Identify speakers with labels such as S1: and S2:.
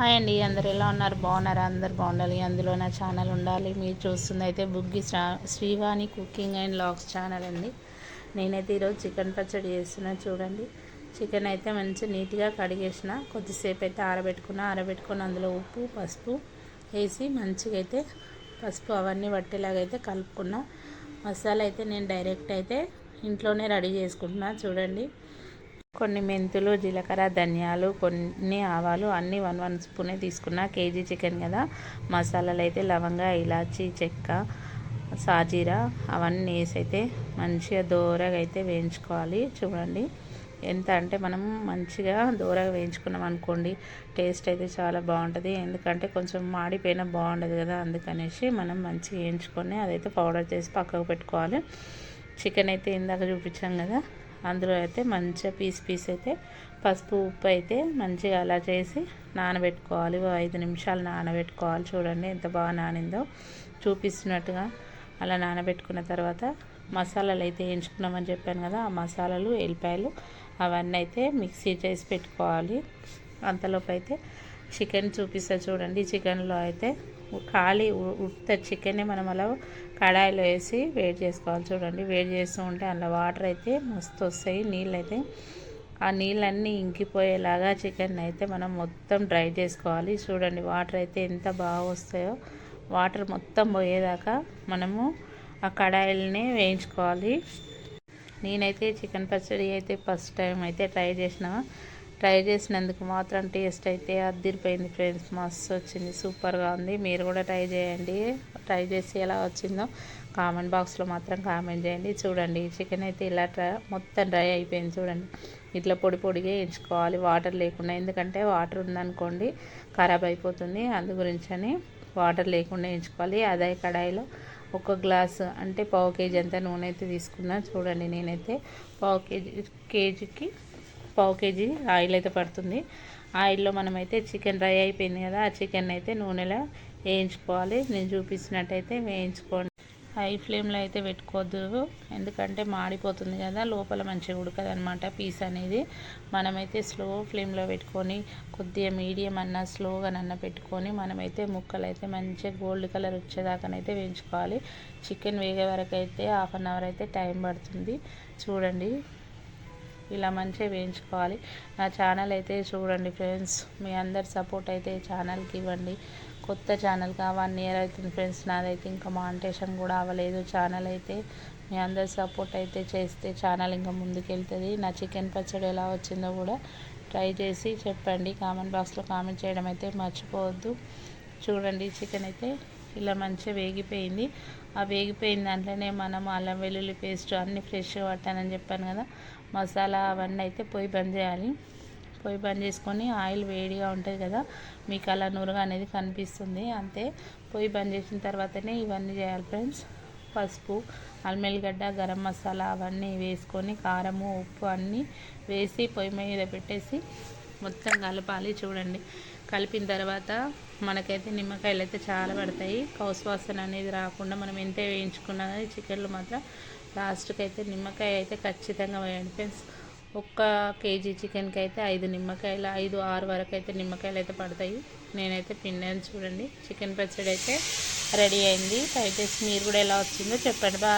S1: Hi అండి, అందరు ఎలా ఉన్నారు? బాగున్నారా? అందరు బాగుండాలి, అందులో నా ఛానల్ ఉండాలి. మీరు చూస్తుంది అయితే Buggi Srivani cooking and vlogs channel అండి. నేనైతే ఈరోజు చికెన్ పచ్చడి చేస్తున్నా. చూడండి, చికెన్ అయితే మంచి నీట్గా కడిగేసిన, కొద్దిసేపు అయితే ఆరబెట్టుకుని అందులో ఉప్పు పసుపు వేసి మంచిగా అయితే పసుపు అవన్నీ పట్టేలాగైతే కలుపుకున్నా. మసాలా అయితే నేను డైరెక్ట్ అయితే ఇంట్లోనే రెడీ చేసుకుంటున్నా. చూడండి, కొన్ని మెంతులు, జీలకర్ర, ధనియాలు, కొన్ని ఆవాలు అన్నీ 1 స్పూనే తీసుకున్నా. కేజీ చికెన్ కదా. మసాలాలు అయితే లవంగ, ఇలాచి, చెక్క, సాజీరా అవన్నీ వేసి అయితే మంచిగా దోరగా అయితే వేయించుకోవాలి. చూడండి, ఎంత అంటే మనం మంచిగా దోరగా వేయించుకున్నాం అనుకోండి, టేస్ట్ అయితే చాలా బాగుంటుంది. ఎందుకంటే కొంచెం మాడిపోయినా బాగుండదు కదా, అందుకనేసి మనం మంచిగా వేయించుకొని అదైతే పౌడర్ చేసి పక్కకు పెట్టుకోవాలి. చికెన్ అయితే ఇందాక చూపించాం కదా, అందులో అయితే మంచిగా పీస్ అయితే పసుపు ఉప్పు అయితే మంచిగా అలా చేసి నానబెట్టుకోవాలి. 5 నిమిషాలు నానబెట్టుకోవాలి. చూడండి ఎంత బాగా నానిందో, చూపిస్తున్నట్టుగా అలా నానబెట్టుకున్న తర్వాత మసాలాలు అయితే వేయించుకున్నామని చెప్పాను కదా, ఆ మసాలాలు, ఎల్లిపాయలు అవన్నీ అయితే మిక్సీ చేసి పెట్టుకోవాలి. అంతలోపు అయితే చికెన్ చూపిస్తా. చూడండి, చికెన్లో అయితే ఖాళీ ఉత్త చికెన్ని మనం అలా కడాయిలో వేసి వేడి చేసుకోవాలి. చూడండి, వేడి చేస్తూ ఉంటే అందులో వాటర్ అయితే మస్తు వస్తాయి. నీళ్ళు అయితే ఆ నీళ్ళన్నీ ఇంకిపోయేలాగా చికెన్ అయితే మనం మొత్తం డ్రై చేసుకోవాలి. చూడండి, వాటర్ అయితే ఎంత బాగా వస్తాయో, వాటర్ మొత్తం పోయేదాకా మనము ఆ కడాయిల్ని వేయించుకోవాలి. నేనైతే చికెన్ పచ్చడి అయితే ఫస్ట్ టైం అయితే ట్రై చేసినందుకు మాత్రం టేస్ట్ అయితే అదిరిపోయింది ఫ్రెండ్స్. మస్తు వచ్చింది, సూపర్గా ఉంది. మీరు కూడా ట్రై చేయండి. ట్రై చేసి ఎలా వచ్చిందో కామెంట్ బాక్స్లో మాత్రం కామెంట్ చేయండి. చూడండి, చికెన్ అయితే ఇలా మొత్తం డ్రై అయిపోయింది. చూడండి, ఇట్లా పొడిగా వేయించుకోవాలి, వాటర్ లేకుండా. ఎందుకంటే వాటర్ ఉందనుకోండి ఖరాబ్ అయిపోతుంది, అందు గురించని వాటర్ లేకుండా వేయించుకోవాలి. అదే కడాయిలో 1 గ్లాసు అంటే పావు కేజీ అంత నూనె అయితే తీసుకున్నా. చూడండి, నేనైతే కేజీకి పావు కేజీ ఆయిల్ అయితే పడుతుంది. ఆయిల్లో మనమైతే చికెన్ డ్రై అయిపోయింది కదా, ఆ చికెన్ అయితే నూనెలో వేయించుకోవాలి. నేను చూపిస్తున్నట్టయితే వేయించుకోండి. హై ఫ్లేమ్లో అయితే పెట్టుకోవద్దు, ఎందుకంటే మాడిపోతుంది కదా, లోపల మంచిగా ఉడకదు అనమాట పీస్ అనేది. మనమైతే స్లో ఫ్లేమ్లో పెట్టుకొని కొద్దిగా మీడియం అన్న స్లోగానన్నా పెట్టుకొని మనమైతే ముక్కలు అయితే మంచిగా గోల్డ్ కలర్ వచ్చేదాకానైతే వేయించుకోవాలి. చికెన్ వేగే వరకు అయితే 1/2 అవర్ అయితే టైం పడుతుంది. చూడండి, ఇలా మంచిగా వేయించుకోవాలి. నా ఛానల్ అయితే చూడండి ఫ్రెండ్స్, మీ అందరి సపోర్ట్ అయితే ఛానల్కి ఇవ్వండి. కొత్త ఛానల్గా 1 ఇయర్ అవుతుంది ఫ్రెండ్స్, నాదైతే ఇంకా మానిటేషన్ కూడా అవ్వలేదు. ఛానల్ అయితే మీ అందరి సపోర్ట్ అయితే చేస్తే ఛానల్ ఇంకా ముందుకెళ్తుంది. నా చికెన్ పచ్చడి ఎలా వచ్చిందో కూడా ట్రై చేసి చెప్పండి. కామెంట్ బాక్స్లో కామెంట్ చేయడం అయితే మర్చిపోవద్దు. చూడండి, చికెన్ అయితే ఇలా మంచిగా వేగిపోయింది. ఆ వేగిపోయిన దాంట్లోనే మనం అల్లం వెల్లుల్లి పేస్ట్ అన్నీ ఫ్రెష్గా పట్టానని చెప్పాను కదా, మసాలా అవన్నీ అయితే పొయ్యి బంద్ చేయాలి. పొయ్యి బంద్ చేసుకొని ఆయిల్ వేడిగా ఉంటుంది కదా, మీకు అలా నురగ అనేది కనిపిస్తుంది అంతే. పొయ్యి బంద్ చేసిన తర్వాతనే ఇవన్నీ చేయాలి ఫ్రెండ్స్. పసుపు, అల్లం ఎల్లిగడ్డ, గరం మసాలా అవన్నీ వేసుకొని కారము ఉప్పు అన్నీ వేసి పొయ్యి మీద పెట్టేసి మొత్తం కలపాలి. చూడండి, కలిపిన తర్వాత మనకైతే నిమ్మకాయలు అయితే చాలా పడతాయి. కౌసు వాసన అనేది రాకుండా మనం ఎంత వేయించుకున్నా కానీ చికెన్లో మాత్రం లాస్ట్కి అయితే నిమ్మకాయ అయితే ఖచ్చితంగా వేయండి ఫ్రెండ్స్. 1 కేజీ చికెన్కి అయితే 5 నిమ్మకాయలు, 5-6 వరకు అయితే నిమ్మకాయలు అయితే పడతాయి. నేనైతే పిండాను. చూడండి, చికెన్ పచ్చడి అయితే రెడీ అయింది. ట్రై చేసి మీరు కూడా ఎలా వచ్చిందో చెప్పండి. బాయ్.